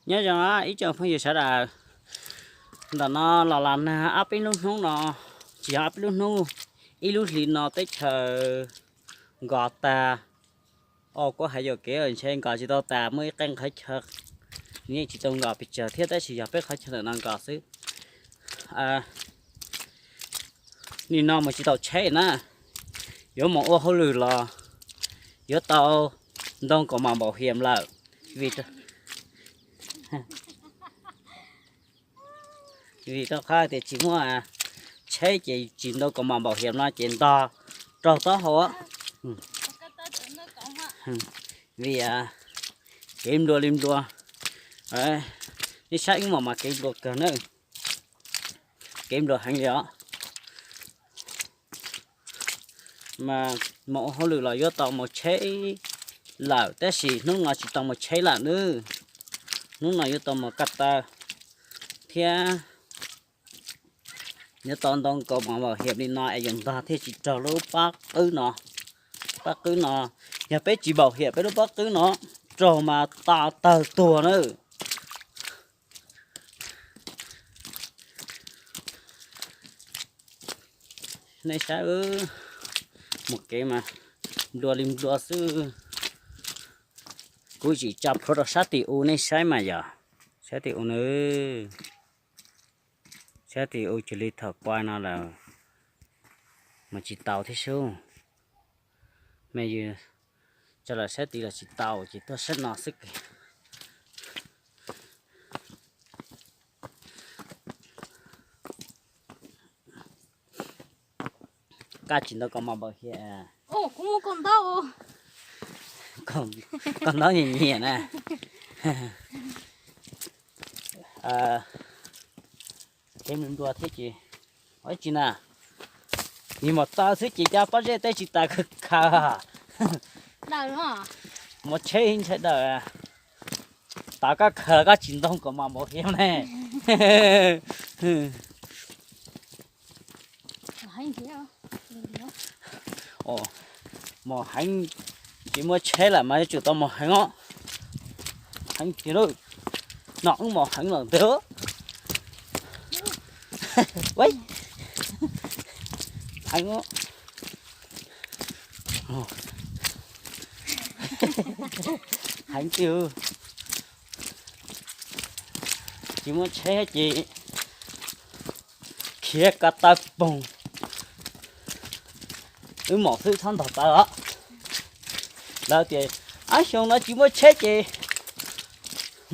nhớ rằng á ý chồng phải giờ sẽ là nó là làm áp ý lúc nó chỉ áp lúc nó ý lúc thì nó tới chờ gọt ta có hai giờ kế ở trên gọt chỉ tao ta mới canh khai chờ như chỉ tao gọt bị chờ thiết đấy chỉ giờ biết khai chờ năng gọt xứ ni nó mà chỉ tao chế nè nếu mà ô hô lử là nếu tao đông có mà bảo hiểm là vì tao khai thì chỉ mua chế chỉ đâu có mà bảo hiểm là chuyện to trâu to hổ vì kiếm đua đấy đi sáng mà kiếm đua cờ nữa kiếm đua hành đó mà mỗi hôm lừa là do tao một chế là té xì lúc nào chỉ tao một chế là nữa lúc nào do tao một cắt ta thế nhớ tao có mà bảo hiểm đi nói dùng ta thế chỉ cho lúc bác cứ nó nhà bé chỉ bảo hiểm bé lúc bác cứ nó rồi mà ta tờ tua nữa này sao một cái mà đua sư cứ chỉ chập rồi sát thì u này sai mà giờ sát thì u nữa sát thì u chỉ lấy thật qua nó là mà chỉ tàu thế số bây giờ cho là sát thì là chỉ tàu chỉ tôi sát nó sức cá chỉ nó còn mà bảo hiểm cũng còn đâu còn đó nhẹ nè em mình đùa thế chị hỏi chị nè nhưng mà tao thích chị cho bắt ra tới chị ta cực khá đâu hả một chế hình thế đời ta các khờ các chính đông của mà bảo hiểm này hành gì mà hành chỉ mua chế là mà chủ tao mà hành ó hành thì đâu nó cũng mà hành là tớ vậy hành ó hành tiêu chỉ mua chế chị kia cả ta bông một thứ thân thật đó là thì ai xong nó chỉ mới chết gì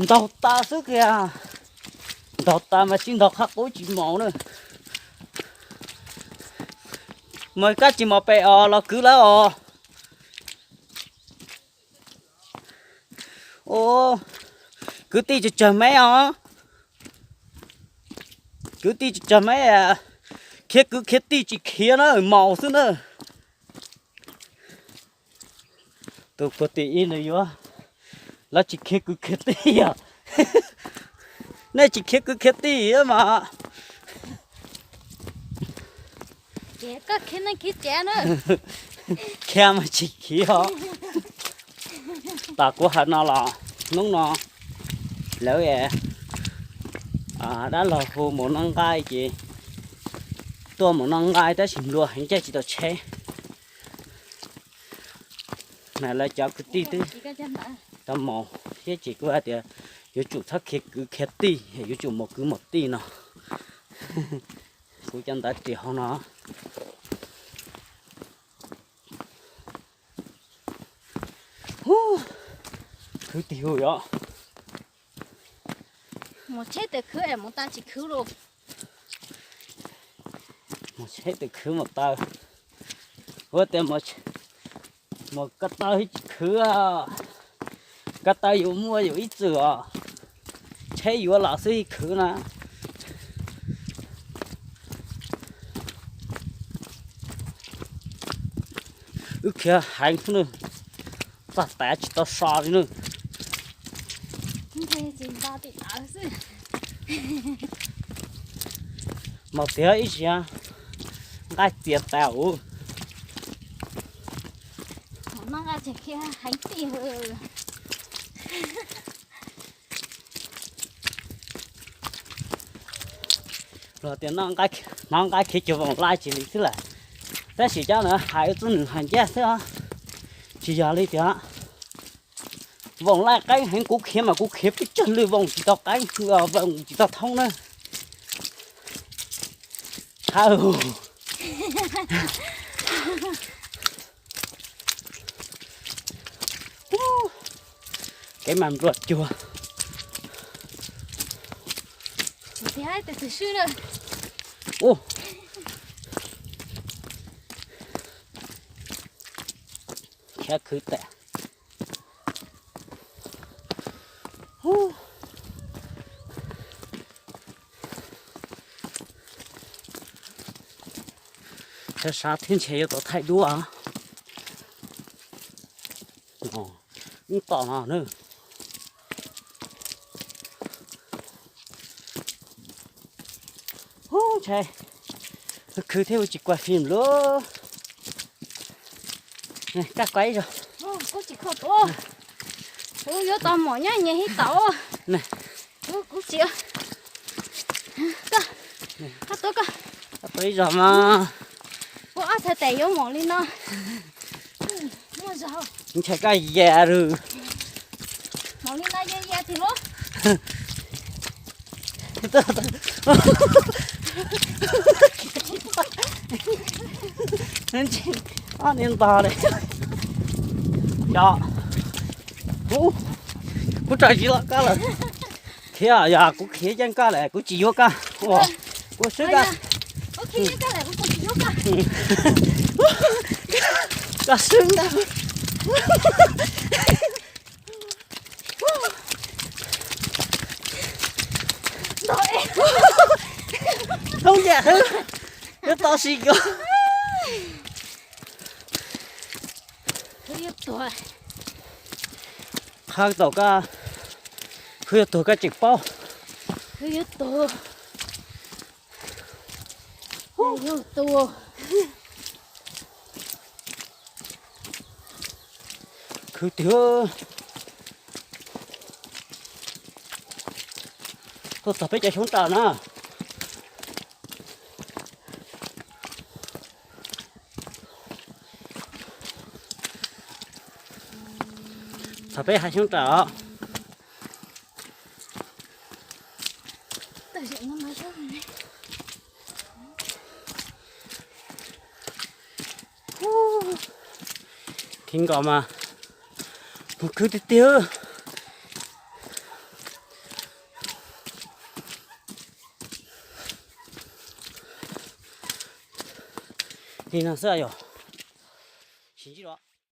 đầu ta sức kìa đầu ta mà xin đọc khắc cố chỉ màu nữa mời các chị màu bè là cứ lá cứ tí cho chờ mấy cứ tí cho chờ mấy kia tí chỉ kia nó màu xứ nữa tôi có tí này vô là chỉ kia cứ kia tí à này chỉ kia cứ kia tí á mà kia các kia này kia trẻ nữa kia mà chỉ kia ta của hắn nó là nóng nó lỡ vậy đó là hồ một năng gai chị tôi một năng gai tới xin luôn anh chơi chỉ tao chế này là cháu cứ tí tao mò thế chỉ có thì yếu chủ thắc cứ khét tí yếu chủ một tí nào cô chân ta chỉ họ nó cứ tiêu đó một chết từ khứ em một ta chỉ khứ luôn một chết từ khứ một tao có tiền một cái tao hết khứ cái tao yêu mua yêu ít rửa chế yêu là suy khứ nè kia hành nữa ta té chỉ tao sao đi nữa một tiếng ít nha cái tiệt tao nó ra chỉ kia hành tì rồi tiền nó cái khi chụp vòng lại chỉ lý thế này thế chỉ cho nữa hai tuần nữa hành chết thế á chỉ giờ lý thế vòng lại cái hắn cũng khiếp mà cũng khiếp cái chân lưỡi vòng chỉ tao cái vòng chỉ tao thông nữa cái màn ruột chùa thì hai từ xưa rồi ô khẽ khứ tệ这啥天气也都太多啊！哦，你到哪呢？哦，切，去theo chỉ quay phim luôn. Này, các quay rồi. có chỉ khóc ô vô tao mỏ nhá nhẹ hết tao Này, cũng chịu cá tôi cá quay rồi mà. cô ăn thầy tè vô mỏ lên nó mua sao Anh chạy cái già rồi. mỏ lên nó dễ thì nó Nên chị ăn lên to đấy. Dạ. Cô chạy gì lắm cá rồi. Thế à, dạ, cô khía chân cá này, cô chỉ vô cá. Ồ, cô sức cá. ok cái này cũng chỉ vô cá Cá xương đó. Không dạ thứ. Nó to xì cơ. Hơi tuổi Hai tàu cá. Hơi tàu cá chịch bao. hơi tuổi hơi tuổi Cứ thiếu. Tôi tập chạy xuống tàu nè. Tập hai xuống tàu. tại sao nó mới sao này Thỉnh gọi mà. Một cứ tiêu. Thì nó sẽ rồi. Xin chị đó.